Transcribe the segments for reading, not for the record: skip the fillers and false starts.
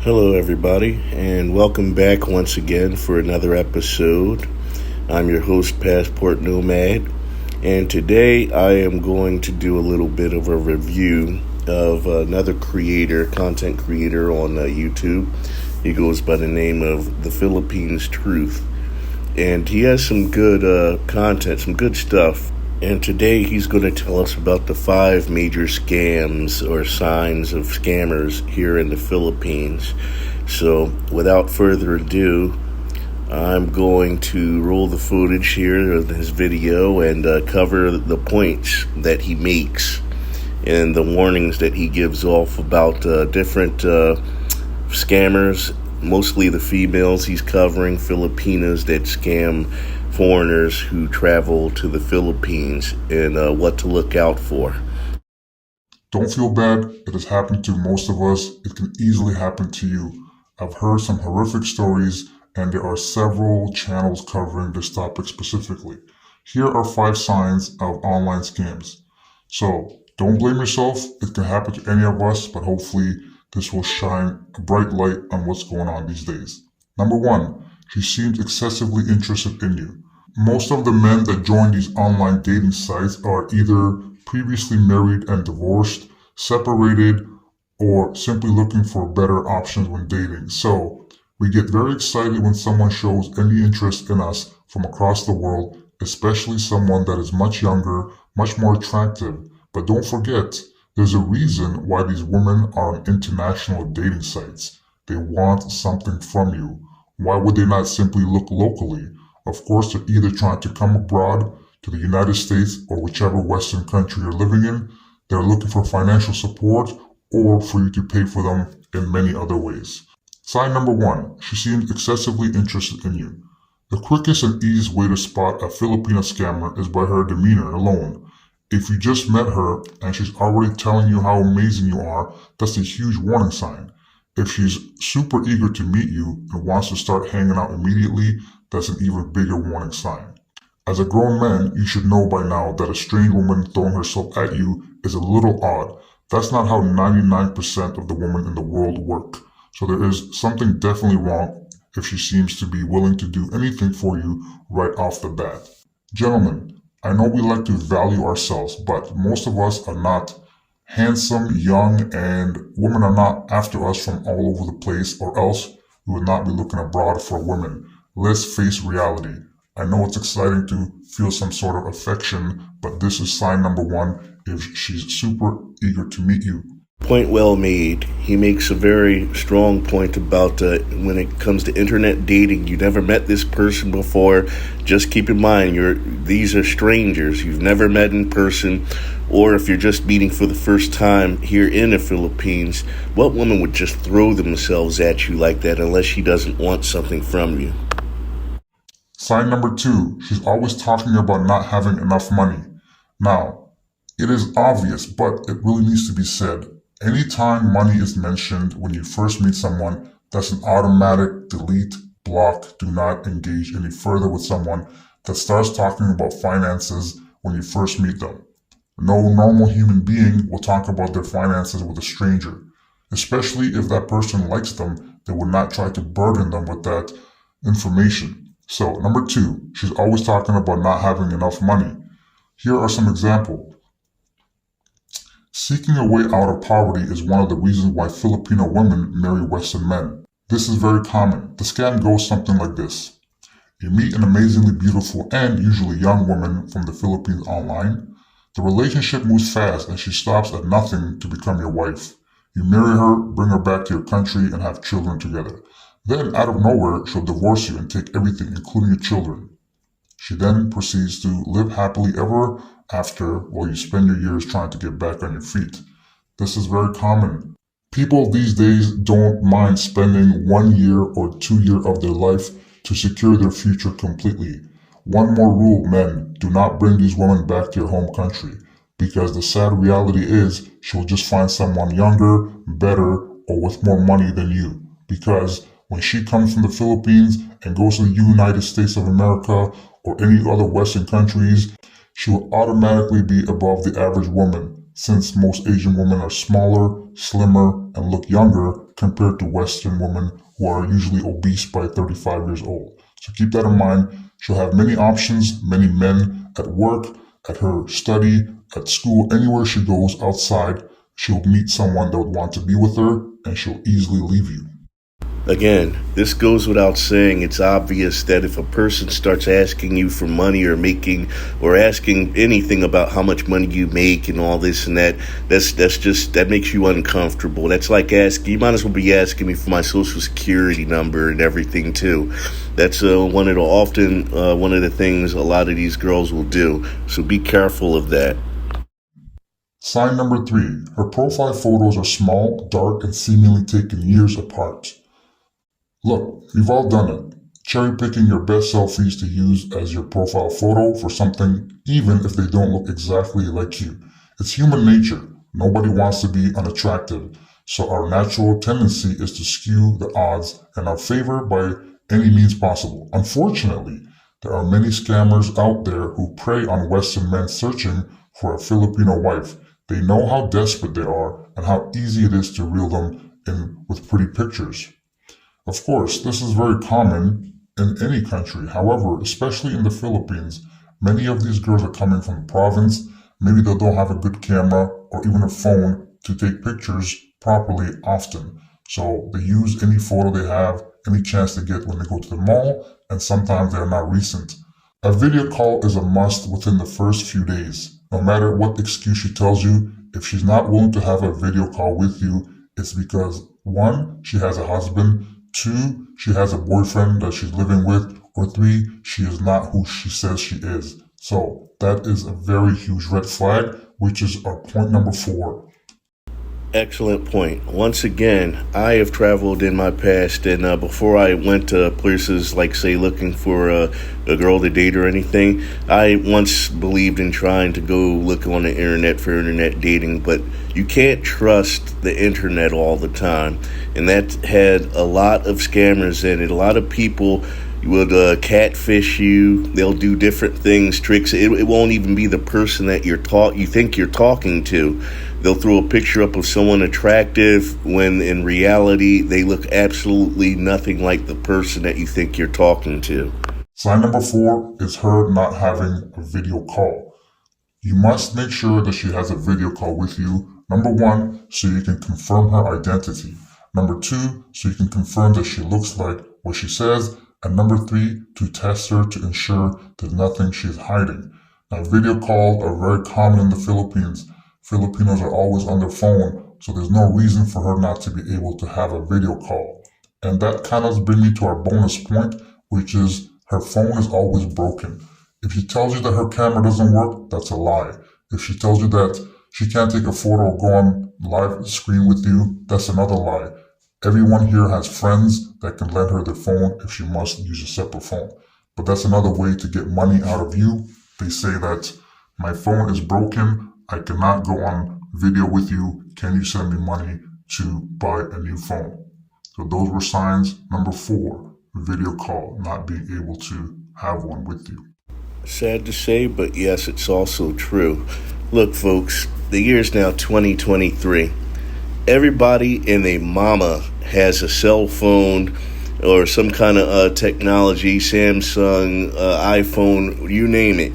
Hello, everybody, and welcome back once again for another episode. I'm your host, Passport Nomad, and today I am going to do a little bit of a review of another content creator on YouTube. He goes by the name of the Philippines Truth, and he has some good content, some good stuff. And today he's going to tell us about the 5 major scams or signs of scammers here in the Philippines. So without further ado, I'm going to roll the footage here of his video and cover the points that he makes and the warnings that he gives off about different scammers, mostly the females he's covering, Filipinas that scam foreigners who travel to the Philippines, and what to look out for. Don't feel bad. It has happened to most of us. It can easily happen to you. I've heard some horrific stories, and there are several channels covering this topic specifically. Here are 5 signs of online scams. So don't blame yourself. It can happen to any of us, but hopefully this will shine a bright light on what's going on these days. Number 1, she seems excessively interested in you. Most of the men that join these online dating sites are either previously married and divorced, separated, or simply looking for better options when dating. So we get very excited when someone shows any interest in us from across the world, especially someone that is much younger, much more attractive. But don't forget, there's a reason why these women are on international dating sites. They want something from you. Why would they not simply look locally? Of course, they're either trying to come abroad to the United States or whichever Western country you're living in. They're looking for financial support or for you to pay for them in many other ways. Sign number 1, she seems excessively interested in you. The quickest and easiest way to spot a Filipina scammer is by her demeanor alone. If you just met her and she's already telling you how amazing you are, that's a huge warning sign. If she's super eager to meet you and wants to start hanging out immediately, that's an even bigger warning sign. As a grown man, you should know by now that a strange woman throwing herself at you is a little odd. That's not how 99% of the women in the world work. So there is something definitely wrong if she seems to be willing to do anything for you right off the bat. Gentlemen, I know we like to value ourselves, but most of us are not handsome, young, and women are not after us from all over the place, or else we would not be looking abroad for women. Let's face reality. I know it's exciting to feel some sort of affection, but this is sign number 1 if she's super eager to meet you. Point well made. He makes a very strong point about when it comes to internet dating. You never met this person before. Just keep in mind, these are strangers you've never met in person, or if you're just meeting for the first time here in the Philippines, what woman would just throw themselves at you like that unless she doesn't want something from you? Sign number 2, she's always talking about not having enough money. Now, it is obvious, but it really needs to be said. Anytime money is mentioned when you first meet someone, that's an automatic delete, block, do not engage any further with someone that starts talking about finances when you first meet them. No normal human being will talk about their finances with a stranger, especially if that person likes them. They would not try to burden them with that information. So, number 2, she's always talking about not having enough money. Here are some examples. Seeking a way out of poverty is one of the reasons why Filipino women marry Western men. This is very common. The scam goes something like this. You meet an amazingly beautiful and usually young woman from the Philippines online. The relationship moves fast and she stops at nothing to become your wife. You marry her, bring her back to your country, and have children together. Then, out of nowhere, she'll divorce you and take everything, including your children. She then proceeds to live happily ever after while you spend your years trying to get back on your feet. This is very common. People these days don't mind spending 1 year or 2 years of their life to secure their future completely. One more rule, men, do not bring these women back to your home country, because the sad reality is she'll just find someone younger, better, or with more money than you. Because when she comes from the Philippines and goes to the United States of America or any other Western countries, she will automatically be above the average woman, since most Asian women are smaller, slimmer, and look younger compared to Western women who are usually obese by 35 years old. So keep that in mind. She'll have many options, many men at work, at her study, at school, anywhere she goes outside. She'll meet someone that would want to be with her, and she'll easily leave you. Again, this goes without saying. It's obvious that if a person starts asking you for money or asking anything about how much money you make and all this and that, that makes you uncomfortable. That's like you might as well be asking me for my social security number and everything too. That's one of the things a lot of these girls will do. So be careful of that. Sign number 3. Her profile photos are small, dark, and seemingly taken years apart. Look, we've all done it. Cherry picking your best selfies to use as your profile photo for something, even if they don't look exactly like you. It's human nature. Nobody wants to be unattractive. So our natural tendency is to skew the odds in our favor by any means possible. Unfortunately, there are many scammers out there who prey on Western men searching for a Filipino wife. They know how desperate they are and how easy it is to reel them in with pretty pictures. Of course, this is very common in any country. However, especially in the Philippines, many of these girls are coming from the province. Maybe they don't have a good camera or even a phone to take pictures properly often. So they use any photo they have, any chance they get when they go to the mall, and sometimes they are not recent. A video call is a must within the first few days. No matter what excuse she tells you, if she's not willing to have a video call with you, it's because 1, she has a husband, 2, she has a boyfriend that she's living with, or 3, she is not who she says she is. So that is a very huge red flag, which is our point number 4. Excellent point. Once again, I have traveled in my past, and before I went to places like, say, looking for a girl to date or anything, I once believed in trying to go look on the internet for internet dating, but you can't trust the internet all the time, and that had a lot of scammers in it. A lot of people would catfish you. They'll do different things, tricks. It won't even be the person that you think you're talking to. They'll throw a picture up of someone attractive when in reality they look absolutely nothing like the person that you think you're talking to. Sign number 4 is her not having a video call. You must make sure that she has a video call with you. Number 1, so you can confirm her identity. Number 2, so you can confirm that she looks like what she says. And number 3, to test her to ensure there's nothing she's hiding. Now, video calls are very common in the Philippines. Filipinos are always on their phone, so there's no reason for her not to be able to have a video call. And that kind of brings me to our bonus point, which is her phone is always broken. If she tells you that her camera doesn't work, that's a lie. If she tells you that she can't take a photo or go on live screen with you, that's another lie. Everyone here has friends that can lend her their phone if she must use a separate phone. But that's another way to get money out of you. They say that my phone is broken, I cannot go on video with you. Can you send me money to buy a new phone? So those were signs number 4, video call, not being able to have one with you. Sad to say, but yes, it's also true. Look, folks, the year's now 2023. Everybody and their mama has a cell phone or some kind of technology, Samsung, iPhone, you name it.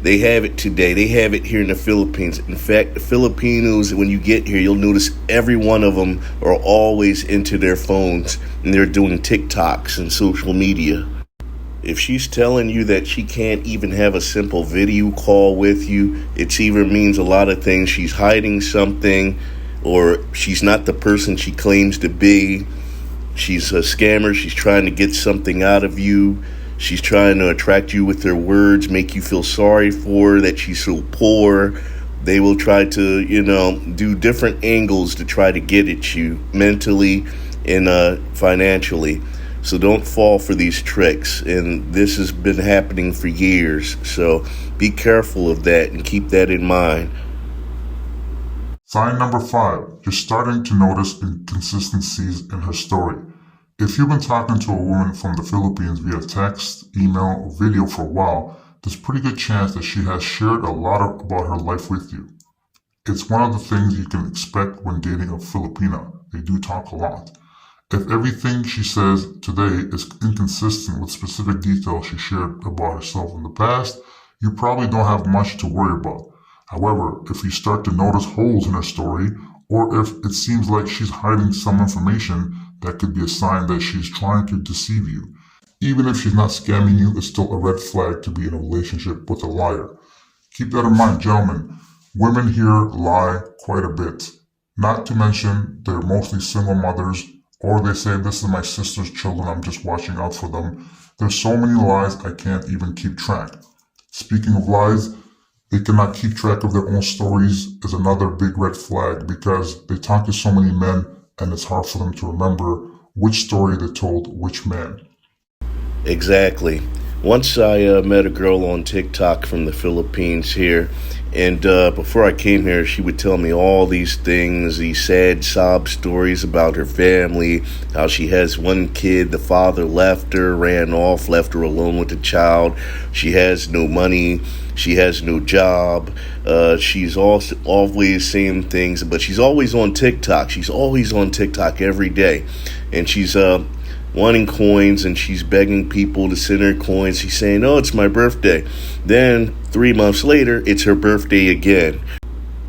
They have it today. They have it here in the Philippines. In fact, the Filipinos, when you get here, you'll notice every one of them are always into their phones and they're doing TikToks and social media. If she's telling you that she can't even have a simple video call with you, it either means a lot of things. She's hiding something, or she's not the person she claims to be. She's a scammer. She's trying to get something out of you. She's trying to attract you with her words, make you feel sorry for her, that she's so poor. They will try to, do different angles to try to get at you mentally and financially. So don't fall for these tricks. And this has been happening for years. So be careful of that and keep that in mind. Sign number 5, you're starting to notice inconsistencies in her story. If you've been talking to a woman from the Philippines via text, email, or video for a while, there's a pretty good chance that she has shared a lot about her life with you. It's one of the things you can expect when dating a Filipina. they do talk a lot. If everything she says today is inconsistent with specific details she shared about herself in the past, you probably don't have much to worry about. However, if you start to notice holes in her story, or if it seems like she's hiding some information, that could be a sign that she's trying to deceive you. Even if she's not scamming you, it's still a red flag to be in a relationship with a liar. Keep that in mind, gentlemen. Women here lie quite a bit. Not to mention, they're mostly single mothers, or they say, this is my sister's children, I'm just watching out for them. There's so many lies, I can't even keep track. Speaking of lies, they cannot keep track of their own stories is another big red flag, because they talk to so many men and it's hard for them to remember which story they told which man. Exactly. Once I met a girl on TikTok from the Philippines here, and before I came here, she would tell me all these things, these sad sob stories about her family, how she has one kid, the father left her, ran off, left her alone with the child. She has no money. She has no job. She's also always saying things, but she's always on TikTok. She's always on TikTok every day, and she's wanting coins, and she's begging people to send her coins. She's saying, oh, it's my birthday. Then 3 months later, it's her birthday again.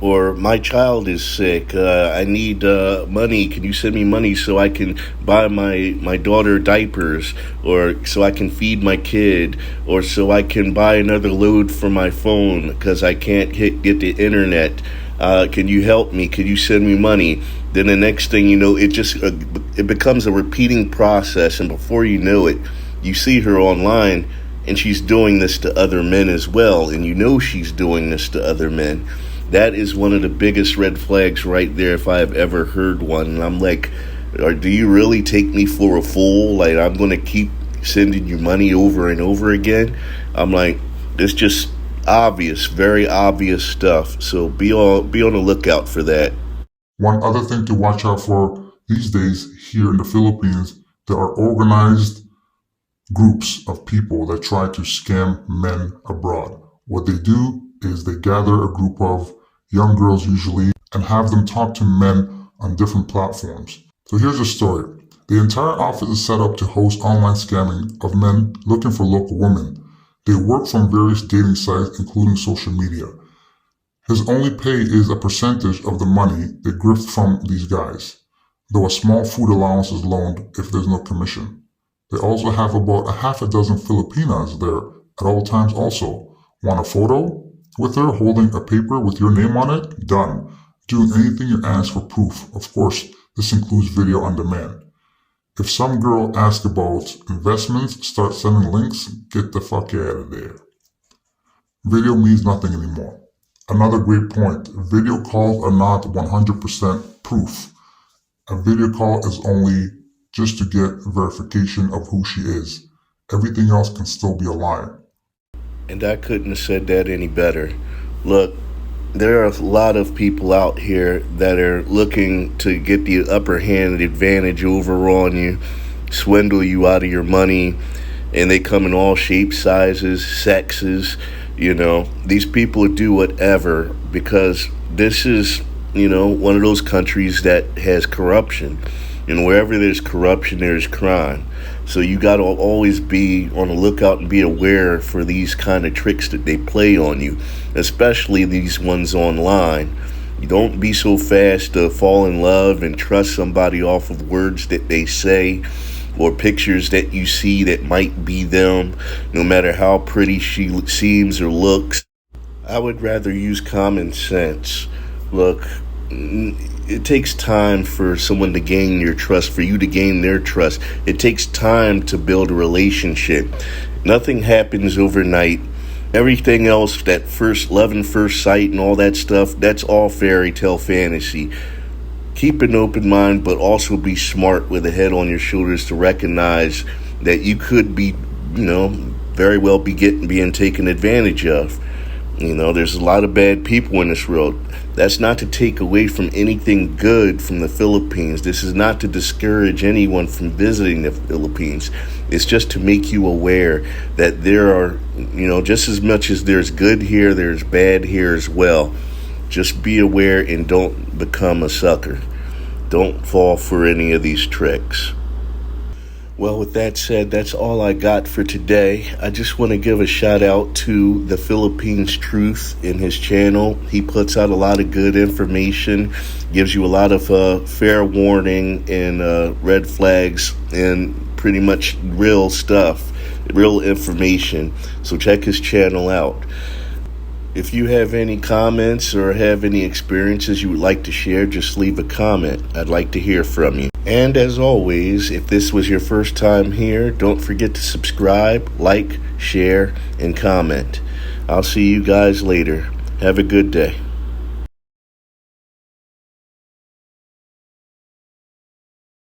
Or my child is sick. I need money. Can you send me money so I can buy my daughter diapers, or so I can feed my kid, or so I can buy another load for my phone because I can't get the internet. Can you help me? Can you send me money? Then the next thing you know, it becomes a repeating process, and before you know it, you see her online, and she's doing this to other men as well, and you know she's doing this to other men. That is one of the biggest red flags right there, if I have ever heard one. And I'm like, do you really take me for a fool? Like, I'm going to keep sending you money over and over again? I'm like, it's just obvious, very obvious stuff. So be on the lookout for that. One other thing to watch out for these days here in the Philippines, there are organized groups of people that try to scam men abroad. What they do is they gather a group of young girls usually and have them talk to men on different platforms. So here's a story. The entire office is set up to host online scamming of men looking for local women. They work from various dating sites, including social media. His only pay is a percentage of the money they grift from these guys, though a small food allowance is loaned if there's no commission. They also have about a half a dozen Filipinas there at all times also. Want a photo with her holding a paper with your name on it? Done. Doing anything you ask for proof. Of course, this includes video on demand. If some girl asks about investments, start sending links, get the fuck out of there. Video means nothing anymore. Another great point, video calls are not 100% proof. A video call is only just to get verification of who she is. Everything else can still be a lie. And I couldn't have said that any better. Look, there are a lot of people out here that are looking to get the upper hand advantage over on you, swindle you out of your money, and they come in all shapes, sizes, sexes. You know, these people do whatever because this is, one of those countries that has corruption. And wherever there's corruption, there's crime. So you got to always be on the lookout and be aware for these kind of tricks that they play on you, especially these ones online. You don't be so fast to fall in love and trust somebody off of words that they say or pictures that you see that might be them, no matter how pretty she seems or looks. I would rather use common sense. Look, it takes time for someone to gain your trust, for you to gain their trust. It takes time to build a relationship. Nothing happens overnight. Everything else, that first love and first sight and all that stuff, that's all fairy tale fantasy. Keep an open mind, but also be smart with a head on your shoulders to recognize that you could be, very well being taken advantage of. There's a lot of bad people in this world. That's not to take away from anything good from the Philippines. This is not to discourage anyone from visiting the Philippines. It's just to make you aware that there are, just as much as there's good here, there's bad here as well. Just be aware and don't become a sucker. Don't fall for any of these tricks. Well, with that said, that's all I got for today. I just want to give a shout out to the Philippines Truth in his channel. He puts out a lot of good information, gives you a lot of fair warning and red flags and pretty much real stuff, real information. So check his channel out. If you have any comments or have any experiences you would like to share, just leave a comment. I'd like to hear from you. And as always, if this was your first time here, don't forget to subscribe, like, share, and comment. I'll see you guys later. Have a good day.